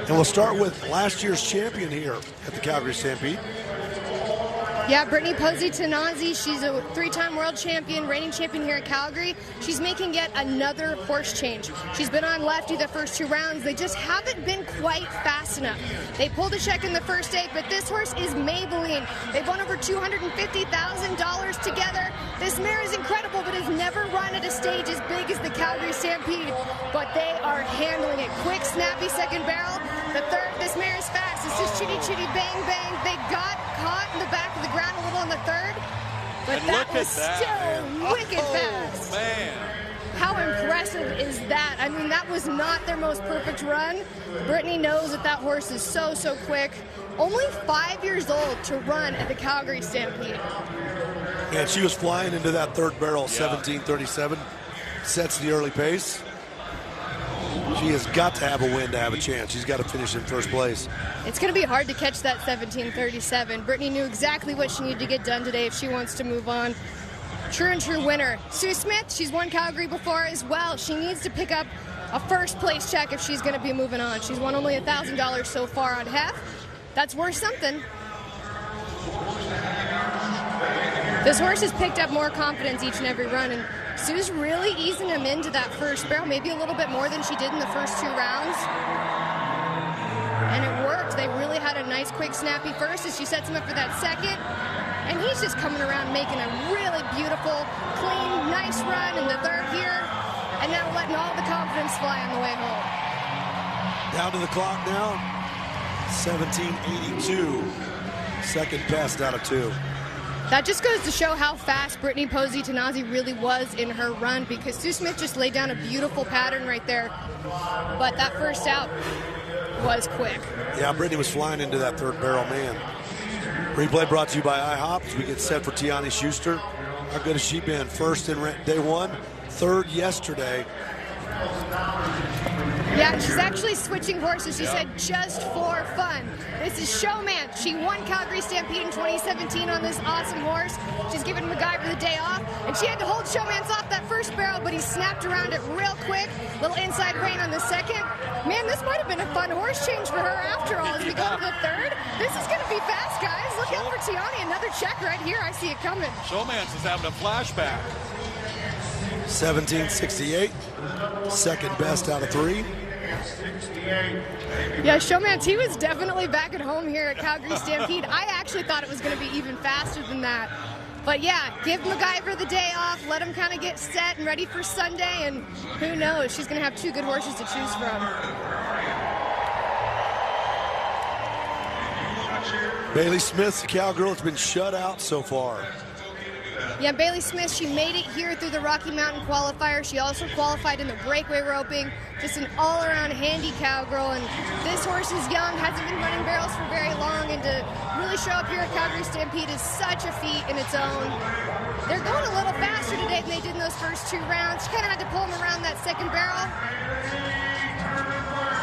And we'll start with last year's champion here at the Calgary Stampede. Yeah, Britney Tiani. She's a three-time world champion, reigning champion here at Calgary. She's making yet another horse change. She's been on lefty the first 2 rounds. They just haven't been quite fast enough. They pulled a check in the first 8, but this horse is Maybelline. They've won over $250,000 together. This mare is incredible, but has never run at a stage as big as the Calgary Stampede. But they are handling it. Quick, snappy second barrel. The third, this mare is fast. It's just chitty, chitty, bang, bang. They got caught in the back of the ground a little on the third, but and that was still wicked fast. Man. How impressive is that? I mean, that was not their most perfect run. Britney knows that that horse is so, so quick. Only 5 years old to run at the Calgary Stampede. And she was flying into that third barrel, 17:37. Sets the early pace. She has got to have a win to have a chance. She's got to finish in first place. It's going to be hard to catch that 17:37. Britney knew exactly what she needed to get done today if she wants to move on. True and true winner. Sue Smith, she's won Calgary before as well. She needs to pick up a first place check if she's going to be moving on. She's won only $1,000 so far on half. That's worth something. This horse has picked up more confidence each and every run, and Sue's really easing him into that first barrel, maybe a little bit more than she did in the first 2 rounds. And it worked. They really had a nice, quick, snappy first as she sets him up for that second. And he's just coming around making a really beautiful, clean, nice run in the third here. And now letting all the confidence fly on the way home. Down to the clock now. 17:82. Second best out of 2. That just goes to show how fast Britney Tiani really was in her run, because Sue Smith just laid down a beautiful pattern right there. But that first out was quick. Yeah, Britney was flying into that third barrel, man. Replay brought to you by IHOP as we get set for Tiani Shuster. How good has she been? First in day 1, third yesterday. Yeah, she's actually switching horses, she said, just for fun. This is Showman. She won Calgary Stampede in 2017 on this awesome horse. She's given MacGyver the day off, and she had to hold Showman's off that first barrel, but he snapped around it real quick. Little inside rein on the second. Man, this might have been a fun horse change for her after all. As we go to the third, this is going to be fast, guys. Look out for Tiani. Another check right here. I see it coming. Showman's is having a flashback. 17:68. Second best out of 3. Yeah, Showmance, he was definitely back at home here at Calgary Stampede. I actually thought it was going to be even faster than that. But yeah, give MacGyver the day off, let him kind of get set and ready for Sunday, and who knows, she's going to have 2 good horses to choose from. Bailey Smith's the cowgirl has been shut out so far. Yeah, Bailey Smith, she made it here through the Rocky Mountain qualifier. She also qualified in the breakaway roping. Just an all-around handy cowgirl. And this horse is young, hasn't been running barrels for very long. And to really show up here at Calgary Stampede is such a feat in its own. They're going a little faster today than they did in those first 2 rounds. She kind of had to pull them around that second barrel.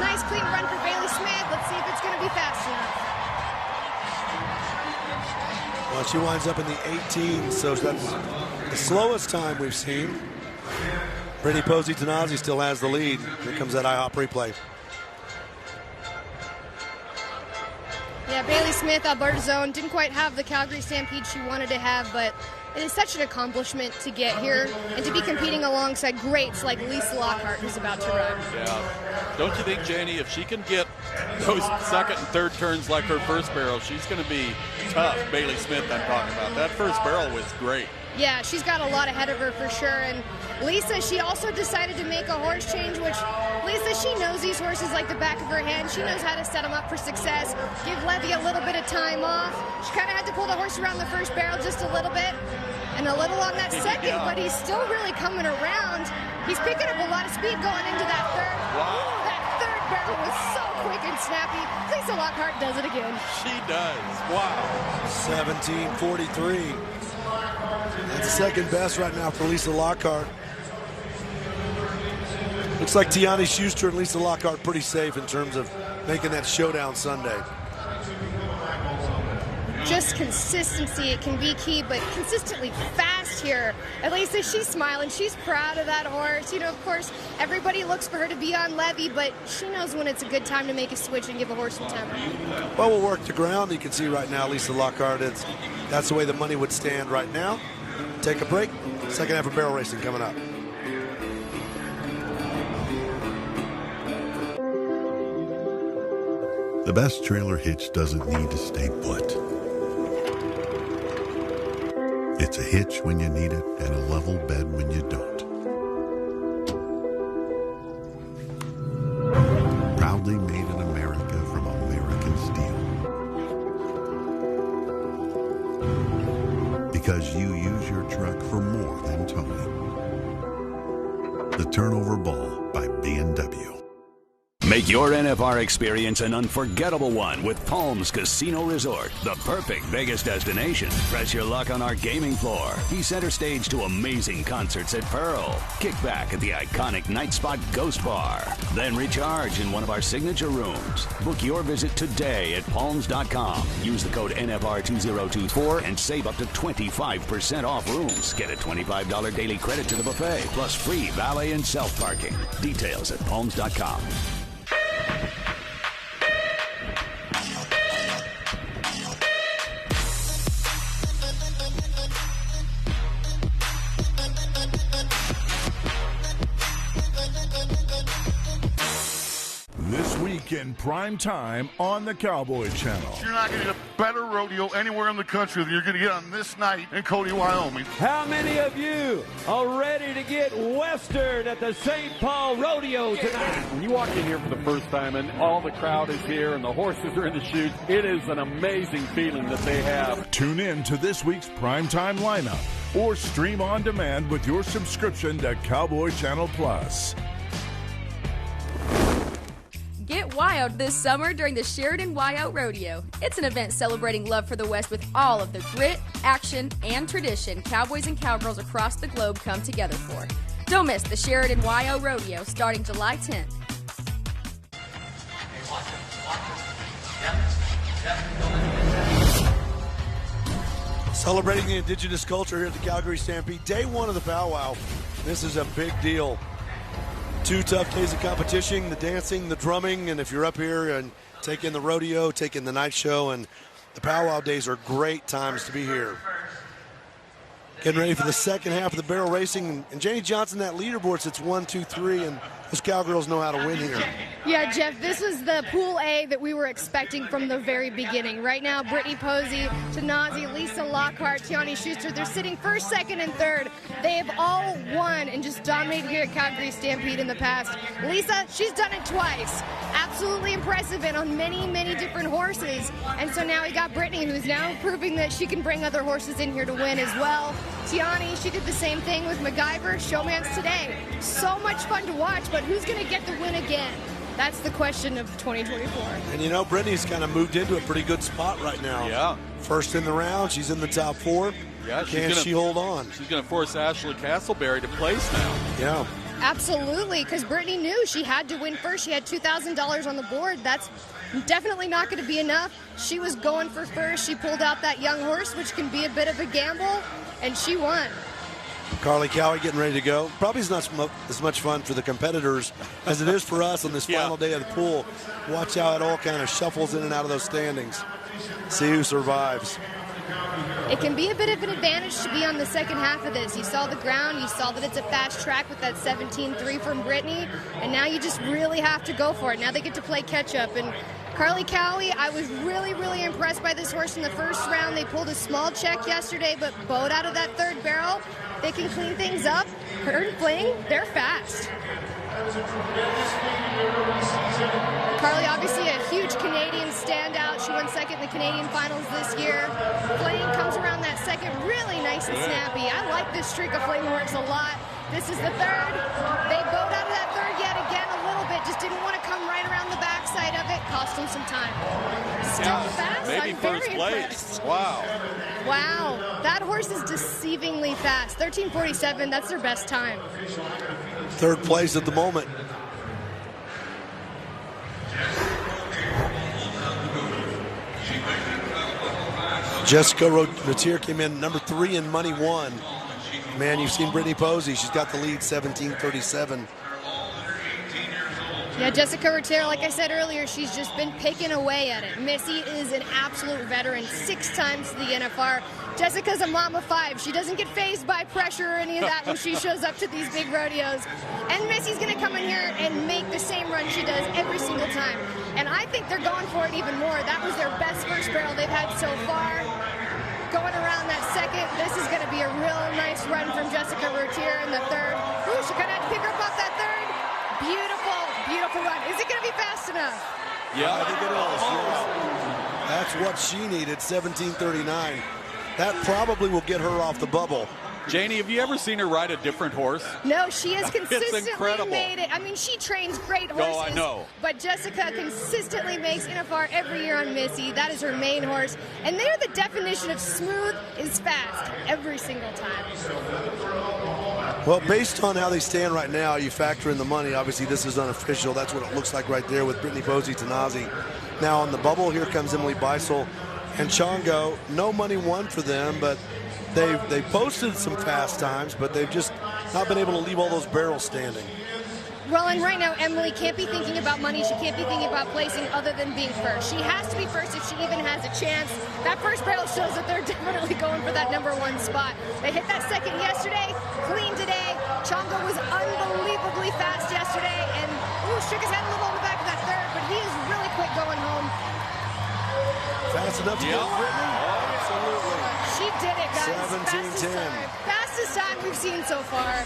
Nice, clean run for Bailey Smith. Let's see if it's going to be fast enough. Well, she winds up in the 18s, so that's the slowest time we've seen. Britney Tiani still has the lead. Here comes that IHOP replay. Yeah, Bailey Smith, Alberta's own, didn't quite have the Calgary Stampede she wanted to have, but it is such an accomplishment to get here and to be competing alongside greats like Lisa Lockhart, who's about to run. Yeah. Don't you think, Janie, if she can get those second and third turns like her first barrel, she's going to be tough. Bailey Smith I'm talking about. That first barrel was great. Yeah, she's got a lot ahead of her for sure. And Lisa, she also decided to make a horse change, which Lisa, she knows these horses like the back of her hand. She knows how to set them up for success. Give Levy a little bit of time off. She kind of had to pull the horse around the first barrel just a little bit and a little on that second, but he's still really coming around. He's picking up a lot of speed going into that third. Wow. Ooh, that third barrel was so quick and snappy. Lisa Lockhart does it again. She does. Wow. 17:43. That's the second best right now for Lisa Lockhart. Looks like Tiani Shuster and Lisa Lockhart pretty safe in terms of making that showdown Sunday. Just consistency, it can be key, but consistently fast last here. Elisa, she's smiling. She's proud of that horse. You know, of course, everybody looks for her to be on levy, but she knows when it's a good time to make a switch and give a horse some tempo. Well, we'll work the ground. You can see right now, Lisa Lockhart, that's the way the money would stand right now. Take a break. Second half of barrel racing coming up. The best trailer hitch doesn't need to stay put. It's a hitch when you need it and a level bed when you don't. Proudly made in America from American steel. Because you use your truck for more than towing. The Turnover Ball by B&W. Make your NFR experience an unforgettable one with Palms Casino Resort, the perfect Vegas destination. Press your luck on our gaming floor. Be center stage to amazing concerts at Pearl. Kick back at the iconic Night Spot Ghost Bar. Then recharge in one of our signature rooms. Book your visit today at palms.com. Use the code NFR2024 and save up to 25% off rooms. Get a $25 daily credit to the buffet, plus free valet and self-parking. Details at palms.com. This week in prime time on the Cowboy Channel. You're not going to get a better rodeo anywhere in the country than you're going to get on this night in Cody, Wyoming. How many of you are ready to get Western at the St. Paul Rodeo tonight? When you walk in here for the first time and all the crowd is here and the horses are in the chute, it is an amazing feeling that they have. Tune in to this week's primetime lineup or stream on demand with your subscription to Cowboy Channel Plus. Get wild this summer during the Sheridan Wyout Rodeo. It's an event celebrating love for the West with all of the grit, action, and tradition cowboys and cowgirls across the globe come together for. Don't miss the Sheridan Wyout Rodeo starting July 10th. Celebrating the indigenous culture here at the Calgary Stampede. Day one of the powwow. This is a big deal. 2 tough days of competition, the dancing, the drumming, and if you're up here and taking the rodeo, taking the night show, and the powwow days are great times to be here. Getting ready for the second half of the barrel racing, and Janie Johnson, that leaderboard sits 1, 2, 3, and those cowgirls know how to win here. Yeah, Jeff, this was the Pool A that we were expecting from the very beginning. Right now, Britney Posey, Tanazi, Lisa Lockhart, Tiani Shuster, they're sitting first, second, and third. They have all won and just dominated here at Calgary Stampede in the past. Lisa, she's done it twice. Absolutely impressive and on many, many different horses. And so now we got Britney, who's now proving that she can bring other horses in here to win as well. Tiani, she did the same thing with MacGyver, Showman's today. So much fun to watch, but who's going to get the win again? That's the question of 2024. And you know, Brittany's kind of moved into a pretty good spot right now. Yeah. First in the round, she's in the top 4. Yeah, Can she hold on? She's going to force Ashley Castleberry to place now. Yeah. Absolutely, because Brittany knew she had to win first. She had $2,000 on the board. That's definitely not going to be enough. She was going for first. She pulled out that young horse, which can be a bit of a gamble, and she won. Carly Cowie getting ready to go. Probably is not as much fun for the competitors as it is for us on this final day of the pool. Watch how it all kind of shuffles in and out of those standings. See who survives. It can be a bit of an advantage to be on the second half of this. You saw the ground. You saw that it's a fast track with that 17-3 from Britney, and now you just really have to go for it. Now they get to play catch-up. And Carly Cowie, I was really, really impressed by this horse in the first round. They pulled a small check yesterday, but bowed out of that third barrel. They can clean things up. Her and Fling, they're fast. Carly, obviously a huge Canadian standout. She won second in the Canadian finals this year. Fling comes around that second really nice and snappy. I like this streak of Fling horse a lot. This is the third. They bowed out of that third yet again a little bit. Just didn't want to come right around the backside of it. Cost them some time. Still fast. Maybe I'm first very place. impressed. Wow. Wow. That horse is deceivingly fast. 13:47, that's their best time. Third place at the moment. Jessica Routier came in number 3 in Money 1. Man, you've seen Britney Posey. She's got the lead, 17-37. Yeah, Jessica Routier, like I said earlier, she's just been picking away at it. Missy is an absolute veteran, 6 times to the NFR. Jessica's a mom of 5. She doesn't get fazed by pressure or any of that when she shows up to these big rodeos. And Missy's going to come in here and make the same run she does every single time. And I think they're going for it even more. That was their best first barrel they've had so far. Going around that second, this is going to be a real nice run from Jessica Routier in the third. Ooh, she kind of had to pick her up off that third. Beautiful, beautiful run. Is it going to be fast enough? Yeah, I think it is. Yes. That's what she needed, 17:39. That probably will get her off the bubble. Janie, have you ever seen her ride a different horse? No, she has consistently incredible. made it. I mean, she trains great horses. Oh, I know. But Jessica consistently makes NFR every year on Missy. That is her main horse. And they're the definition of smooth is fast every single time. Well, based on how they stand right now, you factor in the money. Obviously, this is unofficial. That's what it looks like right there with Britney Posey Tanazi. Now on the bubble, here comes Emily Beisel and Chongo. No money won for them, but they posted some fast times, but they've just not been able to leave all those barrels standing. Well, and right now, Emily can't be thinking about money. She can't be thinking about placing other than being first. She has to be first if she even has a chance. That first barrel shows that they're definitely going for that #1 spot. They hit that second yesterday, clean today. Chongo was unbelievably fast yesterday, and shook his head a little on the back of that third, but he is really quick going home. Fast enough to get Britney? Absolutely. She did it, guys. 17:10. Fastest time we've seen so far.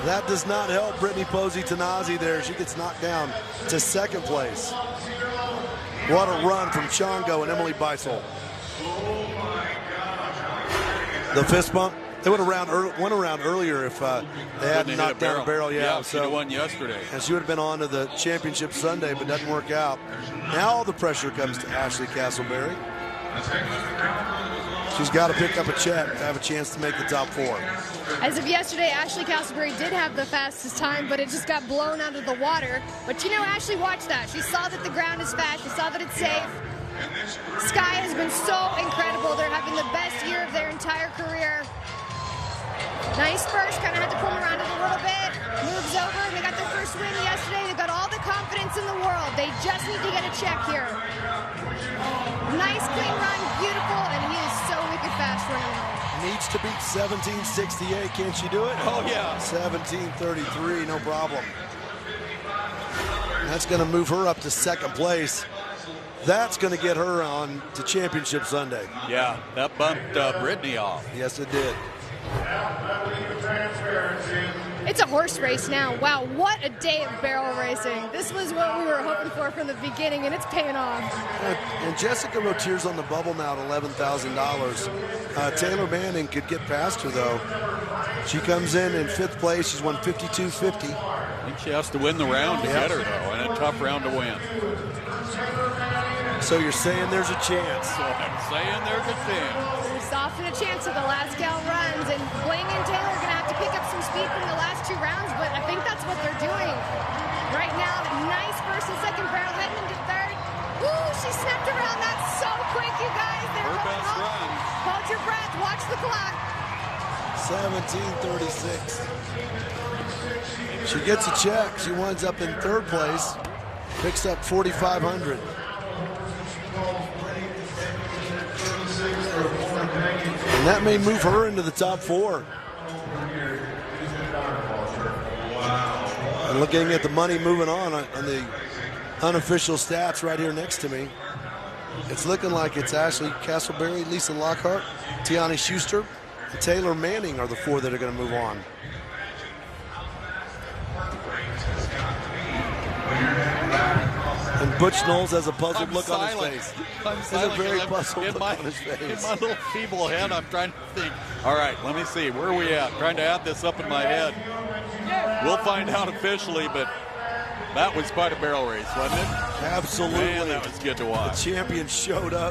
That does not help Britney Posey Tanazi there. She gets knocked down to second place. What a run from Chongo and Emily Beisel. The fist bump. They would have went around earlier if they hadn't knocked down a barrel. Yeah, she won yesterday. And she would have been on to the championship Sunday, but doesn't work out. Now all the pressure comes to Ashley Castleberry. She's got to pick up a check to have a chance to make the top 4. As of yesterday, Ashley Castleberry did have the fastest time, but it just got blown out of the water. But you know, Ashley watched that. She saw that the ground is fast. She saw that it's safe. Sky has been so incredible. They're having the best year of their entire career. Nice first, kind of had to pull around it a little bit. Moves over, and they got their first win yesterday. They've got all the confidence in the world. They just need to get a check here. Nice, clean run, beautiful, and he is so wicked fast running home. Needs to beat 17:68. Can't she do it? Oh, yeah. 17:33, no problem. That's going to move her up to second place. That's going to get her on to Championship Sunday. Yeah, that bumped Britney off. Yes, it did. It's a horse race now. Wow, what a day of barrel racing. This was what we were hoping for from the beginning, and it's paying off. And Jessica Routier's on the bubble now at $11,000. Taylor Manning could get past her, though. She comes in 5th place. She's won $52.50. I think she has to win the round to get her, though, and a tough round to win. So you're saying there's a chance? So I'm saying there's a chance. There's often a chance of the last gal runs, and Bling and Taylor are going to have to pick up some speed from the last 2 rounds, but I think that's what they're doing. Right now, nice first and second barrel heading into third. Ooh, she snapped around that so quick, you guys. They're her going best home. run. Hold your breath. Watch the clock. 17:36. She gets a check. She winds up in 3rd place. Picks up $4,500. And that may move her into the top 4. And looking at the money moving on the unofficial stats right here next to me, it's looking like it's Ashley Castleberry, Lisa Lockhart, Tiani Shuster, and Taylor Manning are the 4 that are going to move on. And Butch Knowles has a puzzled look on his face. I'm silent. There's a very puzzled in look my, on his face. In my little feeble head, I'm trying to think. All right, let me see. Where are we at? Trying to add this up in my head. We'll find out officially, but that was quite a barrel race, wasn't it? Absolutely. Man, that was good to watch. The champion showed up.